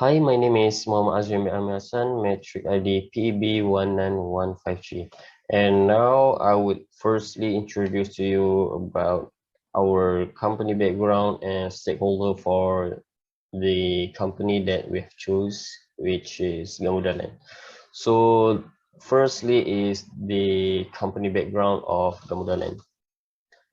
Hi, my name is Muhammad Azreen Hasan, metric ID PB19153. And now I would firstly introduce to you about our company background and stakeholder for the company that we have choose, which is Gamuda Land. So firstly is the company background of Gamuda Land.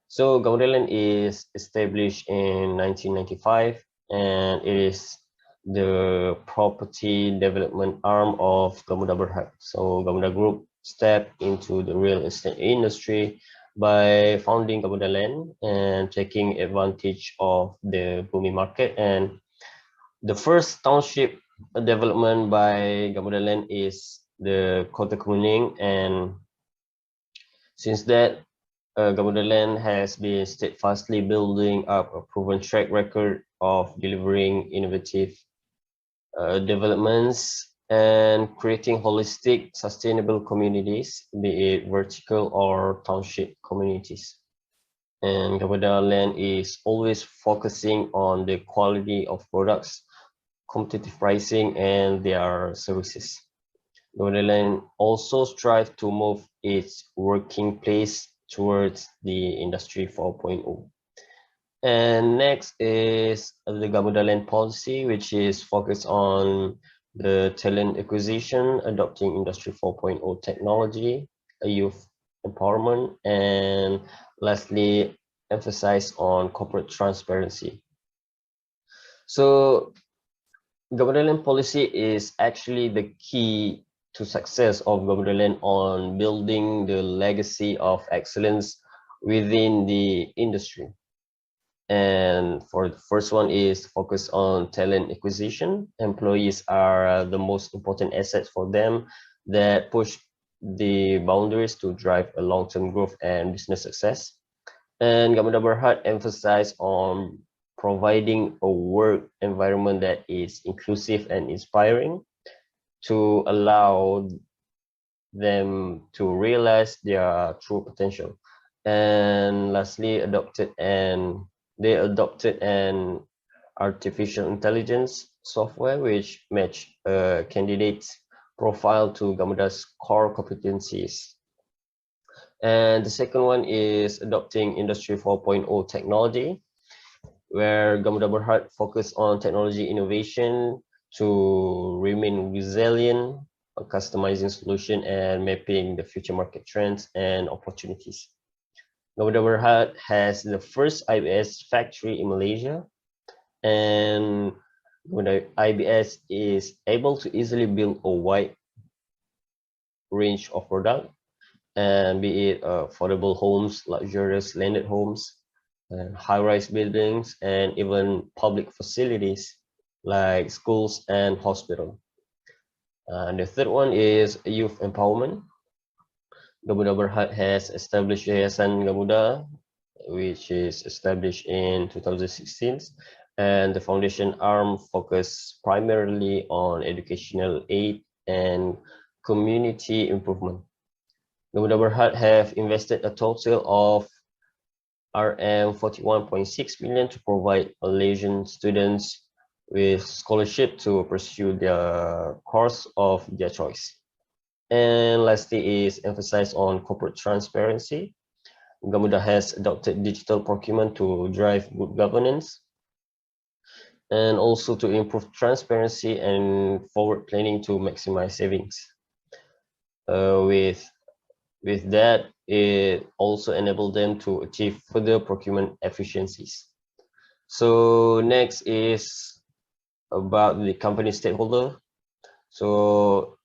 So Gamuda Land is established in 1995 and it is the property development arm of Gamuda Berhad. So Gamuda Group stepped into the real estate industry by founding Gamuda Land and taking advantage of the booming market. And the first township development by Gamuda Land is the Kota Kuning, and since that Gamuda Land has been steadfastly building up a proven track record of delivering innovative developments and creating holistic, sustainable communities, be it vertical or township communities. And Gamuda Land is always focusing on the quality of products, competitive pricing, and their services. Gamuda Land also strives to move its working place towards the Industry 4.0. And next is the Gamuda Land policy, which is focused on the talent acquisition, adopting Industry 4.0 technology, youth empowerment, and lastly, emphasize on corporate transparency. So Gamuda Land policy is actually the key to success of Gamuda Land on building the legacy of excellence within the industry. And for the first one is focus on talent acquisition. Employees are the most important assets for them that push the boundaries to drive a long-term growth and business success. And Gamuda Berhad emphasize on providing a work environment that is inclusive and inspiring to allow them to realize their true potential. And lastly, they adopted an artificial intelligence software which match a candidate's profile to Gamuda's core competencies. And the second one is adopting Industry 4.0 technology, where Gamuda Berhad focus on technology innovation to remain resilient, customizing solution and mapping the future market trends and opportunities. Gamuda Berhad has the first IBS factory in Malaysia, and Gamuda IBS is able to easily build a wide range of product, and be it affordable homes, luxurious landed homes, and high-rise buildings, and even public facilities like schools and hospital. And the third one is youth empowerment. Gamuda Berhad has established Yayasan Gamuda, which is established in 2016, and the foundation arm focus primarily on educational aid and community improvement. Gamuda Berhad have invested a total of RM 41.6 million to provide Malaysian students with scholarship to pursue their course of their choice. And lastly is emphasize on corporate transparency. Gamuda has adopted digital procurement to drive good governance and also to improve transparency and forward planning to maximize savings. With that, it also enabled them to achieve further procurement efficiencies. So next is about the company stakeholder. So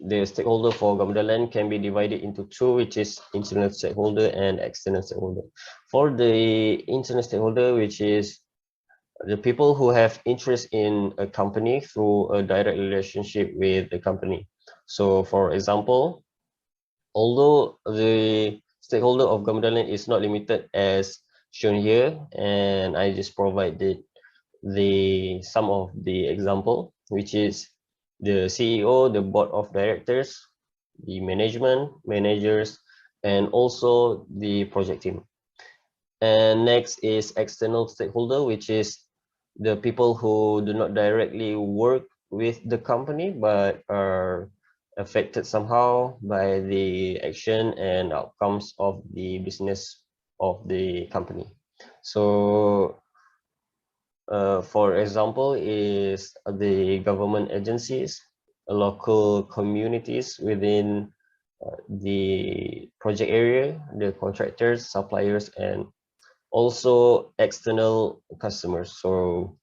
the stakeholder for Gamuda Land can be divided into two, which is internal stakeholder and external stakeholder. For the internal stakeholder, which is the people who have interest in a company through a direct relationship with the company. So for example, although the stakeholder of Gamuda Land is not limited as shown here, and I just provided some of the example, which is the CEO, the board of directors, the management, managers, and also the project team. And next is external stakeholder, which is the people who do not directly work with the company, but are affected somehow by the action and outcomes of the business of the company. So for example, is the government agencies, local communities within the project area, the contractors, suppliers, and also external customers. So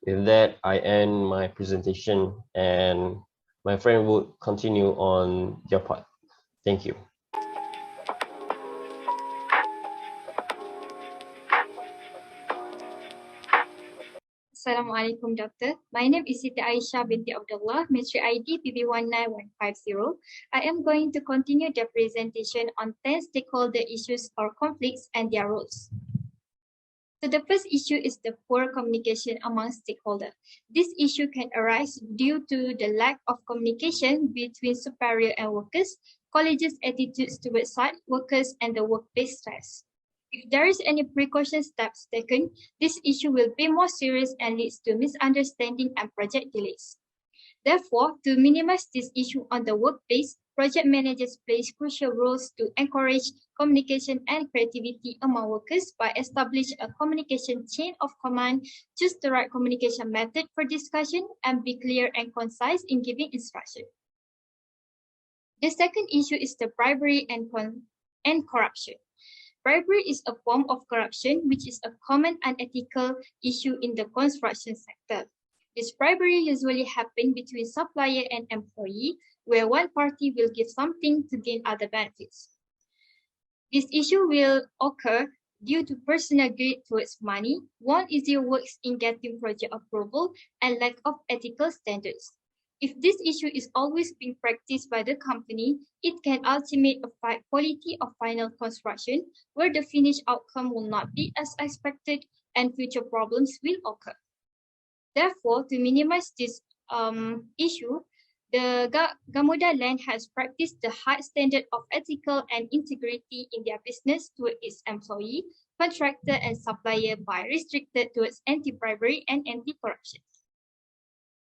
with that, I end my presentation and my friend would continue on your part. Thank you. Assalamualaikum, Doctor. My name is Siti Aisyah Binti Abdullah, Matric ID PB19150. I am going to continue the presentation on 10 stakeholder issues or conflicts and their roles. So the first issue is the poor communication among stakeholders. This issue can arise due to the lack of communication between superior and workers, colleges' attitudes towards site workers, and the workplace stress. If there is any precaution steps taken, this issue will be more serious and leads to misunderstanding and project delays. Therefore, to minimize this issue on the workplace, project managers play crucial roles to encourage communication and creativity among workers by establishing a communication chain of command, choose the right communication method for discussion, and be clear and concise in giving instruction. The second issue is the bribery and corruption. Bribery is a form of corruption which is a common unethical issue in the construction sector. This bribery usually happens between supplier and employee, where one party will give something to gain other benefits. This issue will occur due to personal greed towards money, one easier works in getting project approval, and lack of ethical standards. If this issue is always being practiced by the company, it can ultimately affect quality of final construction, where the finished outcome will not be as expected and future problems will occur. Therefore, to minimize this issue, the Gamuda Land has practiced the high standard of ethical and integrity in their business to its employee, contractor, and supplier by restricted towards anti-bribery and anti-corruption.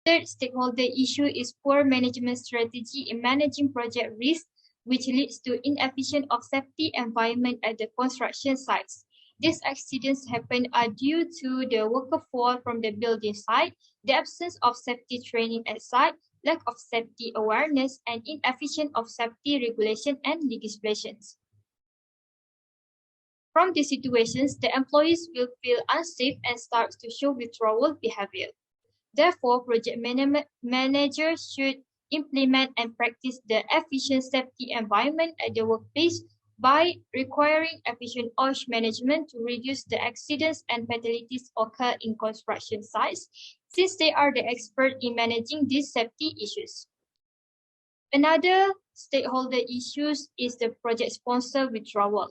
Third stakeholder issue is poor management strategy in managing project risk, which leads to inefficient of safety environment at the construction sites. These accidents happen are due to the worker fall from the building site, the absence of safety training at site, lack of safety awareness, and inefficient of safety regulation and legislations. From these situations, the employees will feel unsafe and start to show withdrawal behavior. Therefore, project managers should implement and practice the efficient safety environment at the workplace by requiring efficient OSH management to reduce the accidents and fatalities occur in construction sites, since they are the expert in managing these safety issues. Another stakeholder issue is the project sponsor withdrawal.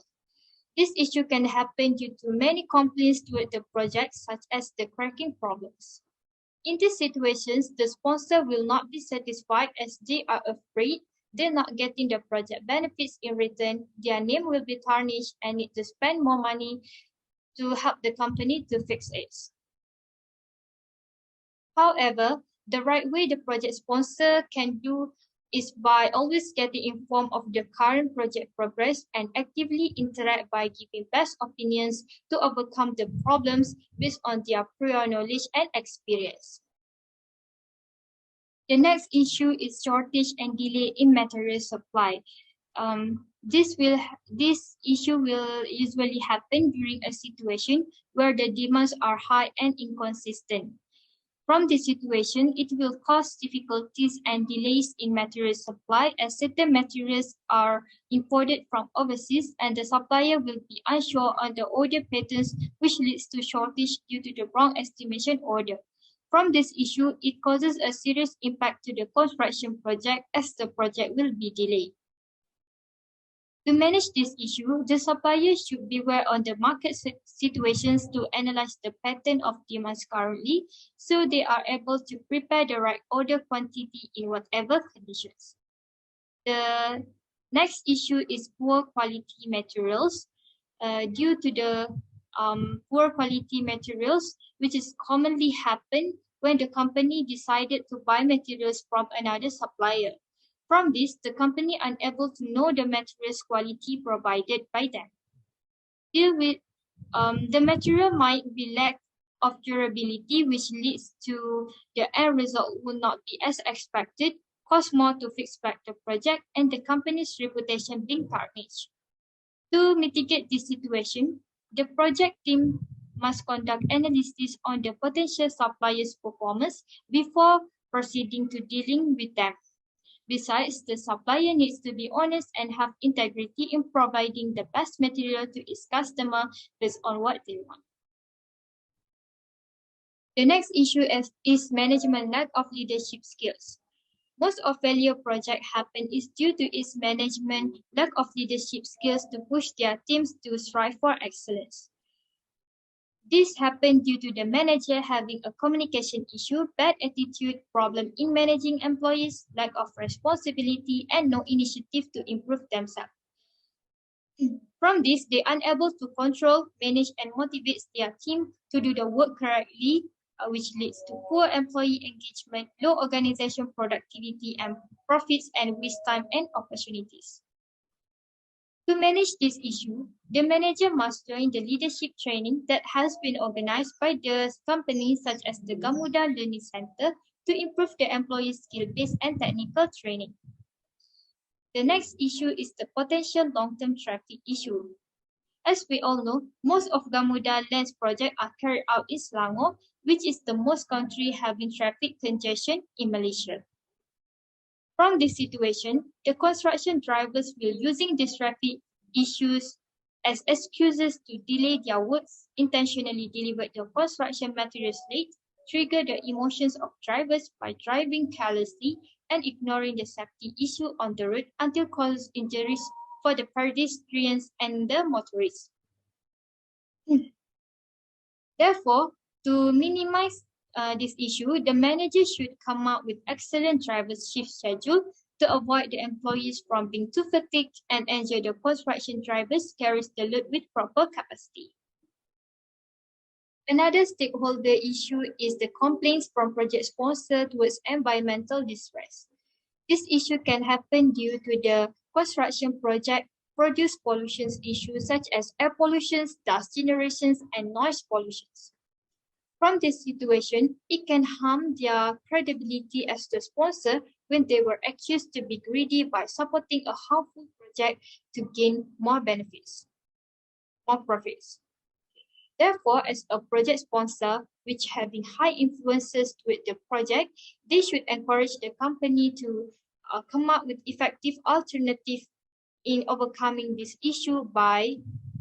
This issue can happen due to many complaints toward the project, such as the cracking problems. In these situations, the sponsor will not be satisfied as they are afraid they're not getting the project benefits in return, their name will be tarnished and need to spend more money to help the company to fix it. However, the right way the project sponsor can do is by always getting informed of the current project progress and actively interact by giving best opinions to overcome the problems based on their prior knowledge and experience. The next issue is shortage and delay in material supply. This issue will usually happen during a situation where the demands are high and inconsistent. From this situation, it will cause difficulties and delays in material supply as certain materials are imported from overseas and the supplier will be unsure on the order patterns, which leads to shortage due to the wrong estimation order. From this issue, it causes a serious impact to the construction project as the project will be delayed. To manage this issue, the supplier should beware on the market situations to analyze the pattern of demands currently, so they are able to prepare the right order quantity in whatever conditions. The next issue is poor quality materials. Due to the poor quality materials, which is commonly happen when the company decided to buy materials from another supplier. From this, the company unable to know the materials quality provided by them. Deal with the material might be lack of durability, which leads to the end result will not be as expected, cost more to fix back the project, and the company's reputation being tarnished. To mitigate this situation, the project team must conduct analysis on the potential suppliers' performance before proceeding to dealing with them. Besides, the supplier needs to be honest and have integrity in providing the best material to its customer based on what they want. The next issue is management lack of leadership skills. Most of failure projects happen is due to its management lack of leadership skills to push their teams to strive for excellence. This happened due to the manager having a communication issue, bad attitude, problem in managing employees, lack of responsibility, and no initiative to improve themselves. From this, they are unable to control, manage, and motivate their team to do the work correctly, which leads to poor employee engagement, low organization productivity and profits, and waste time and opportunities. To manage this issue, the manager must join the leadership training that has been organized by the company, such as the Gamuda Learning Center, to improve the employee skill-based and technical training. The next issue is the potential long-term traffic issue. As we all know, most of Gamuda Land's projects are carried out in Selangor, which is the most country having traffic congestion in Malaysia. From this situation, the construction drivers will using these traffic issues as excuses to delay their works, intentionally deliver the construction materials late, trigger the emotions of drivers by driving carelessly and ignoring the safety issue on the road until cause injuries for the pedestrians and the motorists. Therefore, to minimize this issue, the manager should come up with excellent driver's shift schedule to avoid the employees from being too fatigued and ensure the construction drivers carries the load with proper capacity. Another stakeholder issue is the complaints from project sponsor towards environmental distress. This issue can happen due to the construction project produce pollution issues such as air pollution, dust generations, and noise pollution. From this situation, it can harm their credibility as the sponsor when they were accused to be greedy by supporting a harmful project to gain more benefits, more profits. Therefore, as a project sponsor, which having high influences with the project, they should encourage the company to come up with effective alternatives in overcoming this issue by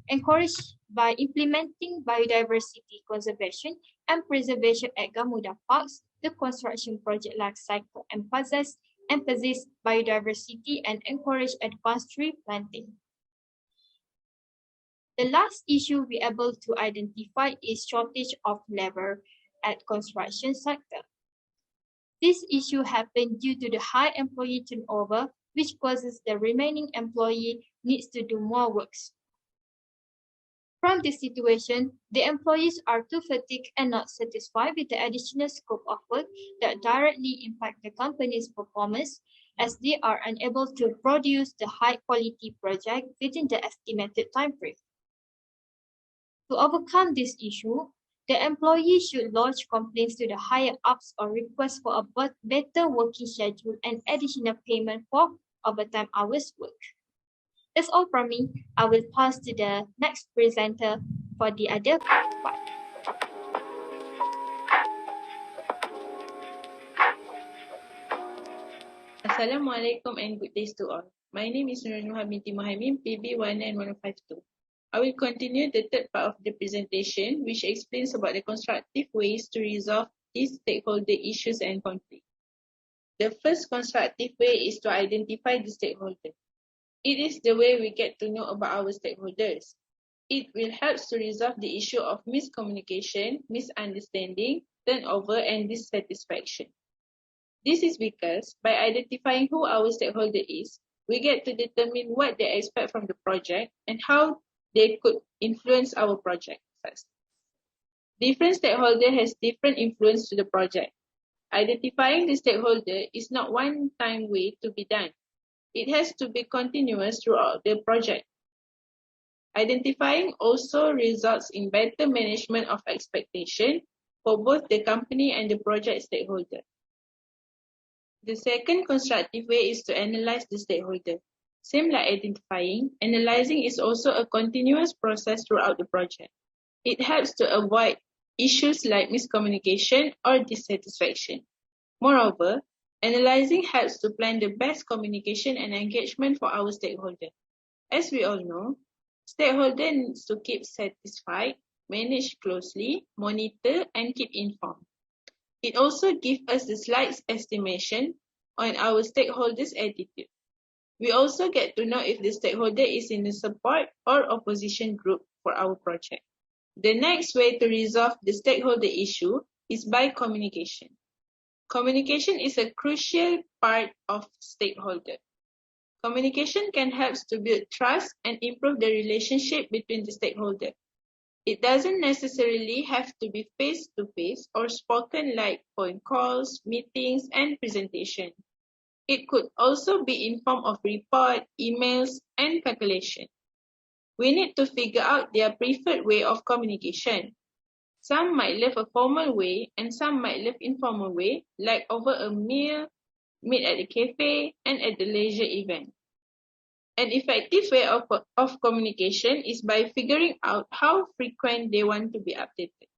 implementing biodiversity conservation and preservation at Gamuda Parks. The construction project life cycle emphasizes biodiversity and encourage advanced tree planting. The last issue we are able to identify is shortage of labor at construction sector. This issue happened due to the high employee turnover, which causes the remaining employee needs to do more works. From this situation, the employees are too fatigued and not satisfied with the additional scope of work that directly impact the company's performance, as they are unable to produce the high-quality project within the estimated time frame. To overcome this issue, the employee should lodge complaints to the higher-ups or request for a better working schedule and additional payment for overtime hours worked. That's all from me. I will pass to the next presenter for the other part. Assalamualaikum and good days to all. My name is Nuha Binti Muhaimin, PB191052. I will continue the third part of the presentation, which explains about the constructive ways to resolve these stakeholder issues and conflicts. The first constructive way is to identify the stakeholder. It is the way we get to know about our stakeholders. It will help to resolve the issue of miscommunication, misunderstanding, turnover, and dissatisfaction. This is because by identifying who our stakeholder is, we get to determine what they expect from the project and how they could influence our project first. Different stakeholders has different influence to the project. Identifying the stakeholder is not one-time way to be done. It has to be continuous throughout the project. Identifying also results in better management of expectation for both the company and the project stakeholder. The second constructive way is to analyze the stakeholder. Same like identifying, analyzing is also a continuous process throughout the project. It helps to avoid issues like miscommunication or dissatisfaction. Moreover, analyzing helps to plan the best communication and engagement for our stakeholder. As we all know, stakeholder needs to keep satisfied, manage closely, monitor, and keep informed. It also gives us the slight estimation on our stakeholders' attitude. We also get to know if the stakeholder is in the support or opposition group for our project. The next way to resolve the stakeholder issue is by communication. Communication is a crucial part of stakeholder. Communication can help to build trust and improve the relationship between the stakeholder. It doesn't necessarily have to be face-to-face or spoken like phone calls, meetings, and presentation. It could also be in form of report, emails, and calculation. We need to figure out their preferred way of communication. Some might love a formal way and some might love informal way, like over a meal, meet at a cafe, and at the leisure event. An effective way of communication is by figuring out how frequent they want to be updated.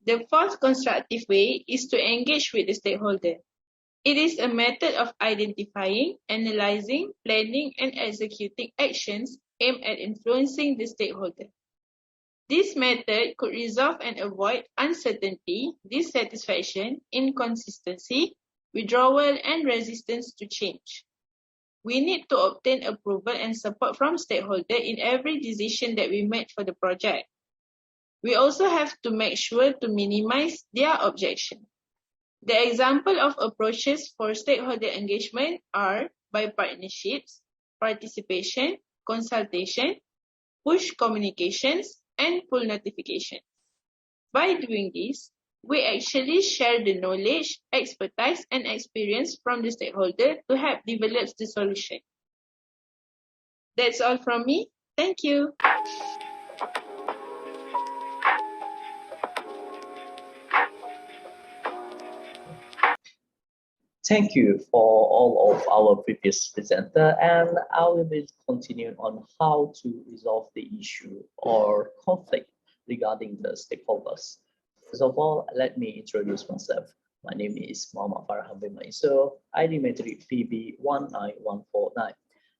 The fourth constructive way is to engage with the stakeholder. It is a method of identifying, analyzing, planning, and executing actions aimed at influencing the stakeholder. This method could resolve and avoid uncertainty, dissatisfaction, inconsistency, withdrawal, and resistance to change. We need to obtain approval and support from stakeholders in every decision that we make for the project. We also have to make sure to minimize their objection. The example of approaches for stakeholder engagement are by partnerships, participation, consultation, push communications, and pull notifications. By doing this, we actually share the knowledge, expertise, and experience from the stakeholder to help develop the solution. That's all from me. Thank you. Thank you for all of our previous presenter, and I will be continuing on how to resolve the issue or conflict regarding the stakeholders. First of all, let me introduce myself. My name is Muhammad Farhan bin Yusoh, ID metric PB19149.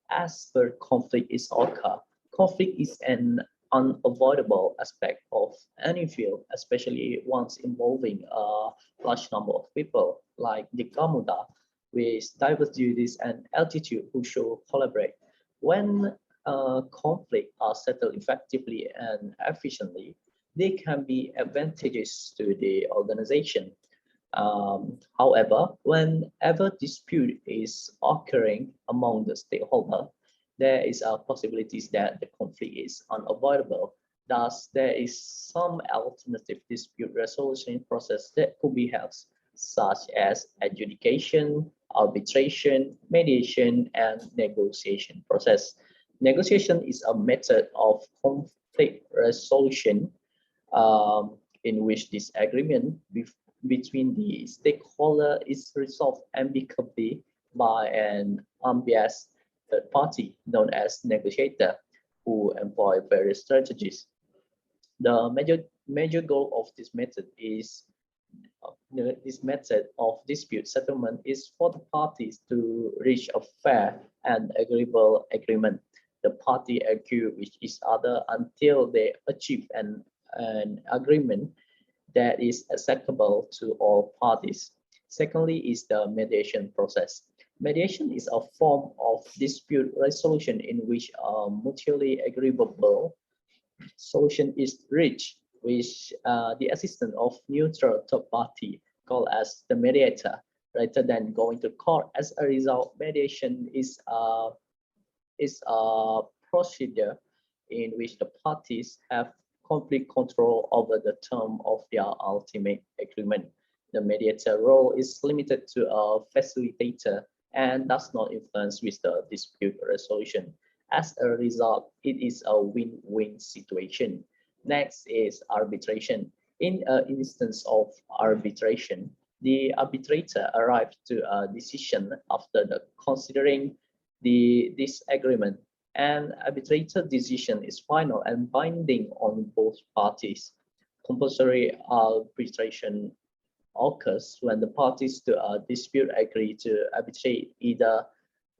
As per conflict is occur, conflict is an unavoidable aspect of any field, especially ones involving a large number of people, like the Gamuda, with diverse duties and altitude who should collaborate. When conflicts are settled effectively and efficiently, they can be advantageous to the organization. However, whenever dispute is occurring among the stakeholders, there is a possibility that the conflict is unavoidable. Thus, there is some alternative dispute resolution process that could be held, such as adjudication, arbitration, mediation, and negotiation process. Negotiation is a method of conflict resolution in which disagreement between the stakeholder is resolved amicably by an unbiased third party known as negotiator, who employ various strategies. The major goal of this method of dispute settlement is for the parties to reach a fair and agreeable agreement. The party argue with each other until they achieve an agreement that is acceptable to all parties. Secondly is the mediation process. Mediation is a form of dispute resolution in which a mutually agreeable solution is reached with the assistance of neutral third party called as the mediator, rather than going to court. As a result, mediation is a procedure in which the parties have complete control over the term of their ultimate agreement. The mediator role is limited to a facilitator and does not influence with the dispute resolution. As a result, it is a win-win situation. Next is arbitration. In an instance of arbitration, the arbitrator arrives to a decision after considering the disagreement. An arbitrator decision is final and binding on both parties. Compulsory arbitration occurs when the parties to a dispute agree to arbitrate either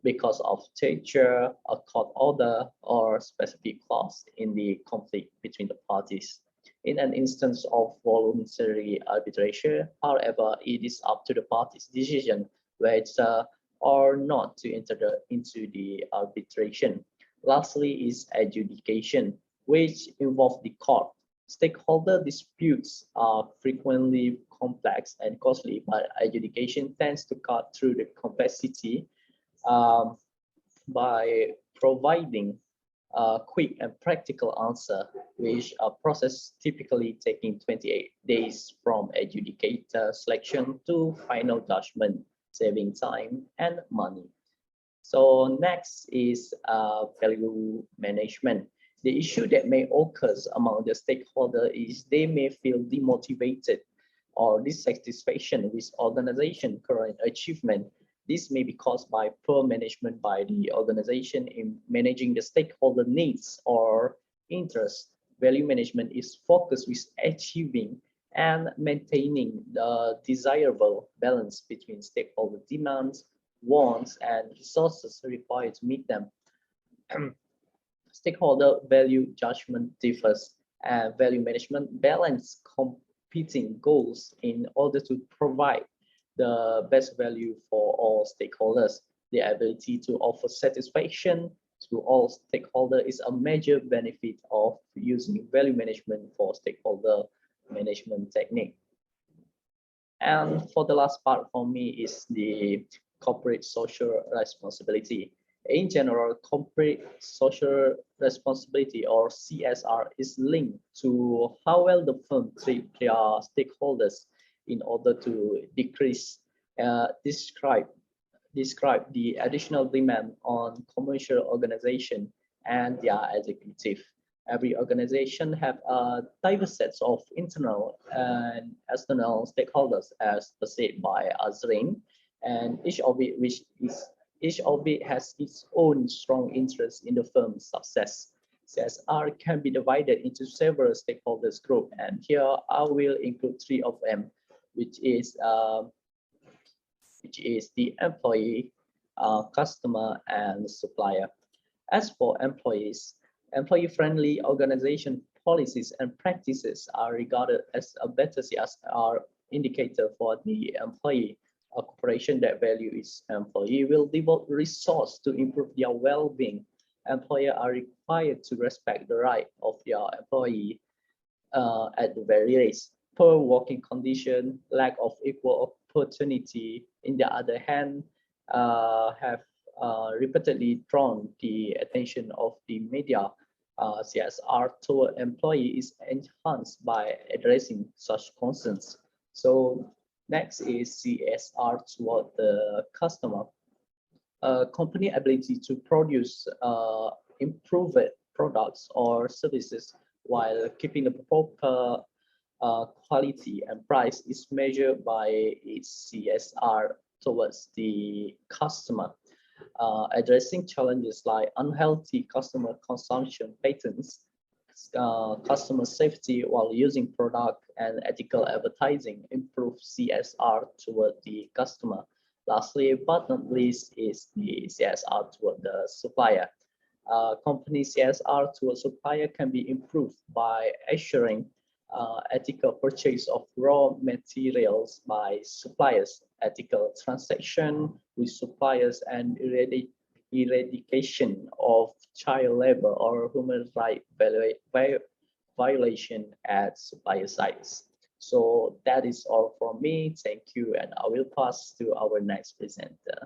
because of stature, a court order, or specific clause in the conflict between the parties. In an instance of voluntary arbitration, however, it is up to the parties' decision whether or not to enter into the arbitration. Lastly is adjudication, which involves the court. Stakeholder disputes are frequently complex and costly, but adjudication tends to cut through the complexity um, by providing a quick and practical answer, which a process typically taking 28 days from adjudicator selection to final judgment, saving time and money. So next is value management. The issue that may occur among the stakeholder is they may feel demotivated or dissatisfaction with organization current achievement. This may be caused by poor management by the organization in managing the stakeholder needs or interests. Value management is focused with achieving and maintaining the desirable balance between stakeholder demands, wants, and resources required to meet them. Stakeholder value judgment differs, and value management balance competing goals in order to provide the best value for all stakeholders. The ability to offer satisfaction to all stakeholders is a major benefit of using value management for stakeholder management technique. And for the last part for me is the corporate social responsibility. In general, corporate social responsibility or CSR is linked to how well the firm treats their stakeholders in order to describe the additional demand on commercial organization and their executive. Every organization have a diverse sets of internal and external stakeholders, as said by Azreen, and each of it has its own strong interest in the firm's success. CSR can be divided into several stakeholders group, and here I will include three of them, which is the employee, customer, and supplier. As for employees, employee-friendly organization policies and practices are regarded as a better CSR indicator for the employee. A corporation that values its employee will devote resources to improve their well-being. Employers are required to respect the right of their employee at the very least. Poor working condition, lack of equal opportunity, in the other hand, have repeatedly drawn the attention of the media. CSR toward employee is enhanced by addressing such concerns. So next is CSR toward the customer. Company ability to produce improved products or services while keeping the proper quality and price is measured by its CSR towards the customer. Addressing challenges like unhealthy customer consumption patterns, customer safety while using product, and ethical advertising improve CSR toward the customer. Lastly, but not least, is the CSR toward the supplier. Company CSR toward supplier can be improved by assuring ethical purchase of raw materials by suppliers, ethical transaction with suppliers, and eradication of child labor or human rights violation at supplier sites. So that is all from me. Thank you, and I will pass to our next presenter.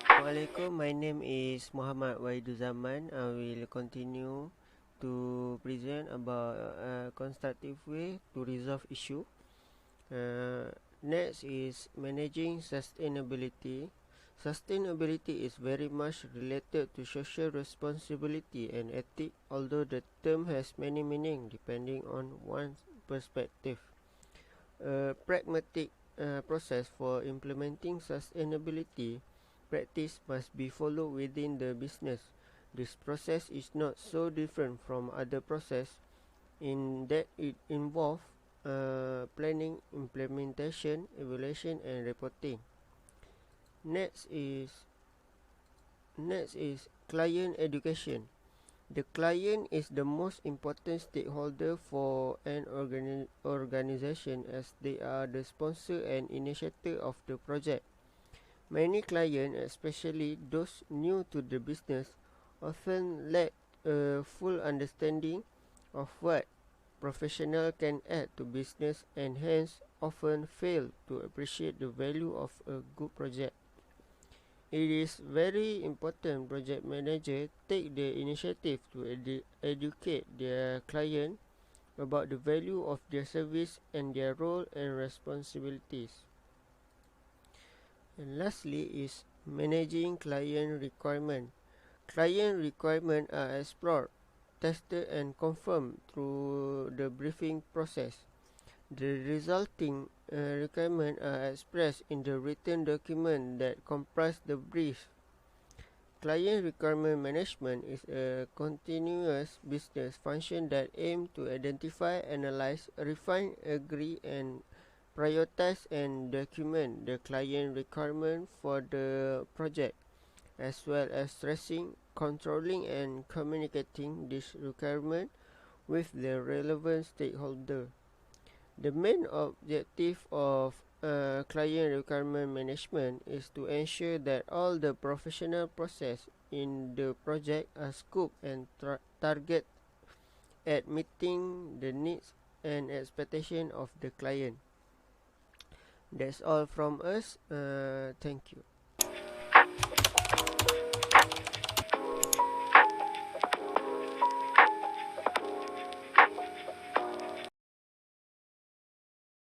Assalamualaikum, my name is Muhammad Wahidduzaman. I will continue to present about a constructive way to resolve issue. Next is managing sustainability. Sustainability is very much related to social responsibility and ethics, although the term has many meanings depending on one's perspective. A pragmatic process for implementing sustainability practice must be followed within the business. This process is not so different from other process in that it involves planning, implementation, evaluation, and reporting. Next is client education. The client is the most important stakeholder for an organization, as they are the sponsor and initiator of the project. Many clients, especially those new to the business, often lack a full understanding of what professional can add to business, and hence often fail to appreciate the value of a good project. It is very important project manager take the initiative to educate their client about the value of their service and their role and responsibilities. And lastly is managing client requirement. Client requirements are explored, tested, and confirmed through the briefing process. The resulting requirements are expressed in the written document that comprise the brief. Client requirement management is a continuous business function that aims to identify, analyze, refine, agree, and prioritize and document the client requirement for the project, as well as stressing, controlling, and communicating this requirement with the relevant stakeholder. The main objective of client requirement management is to ensure that all the professional process in the project are scoped and target at meeting the needs and expectation of the client. That's all from us. Thank you.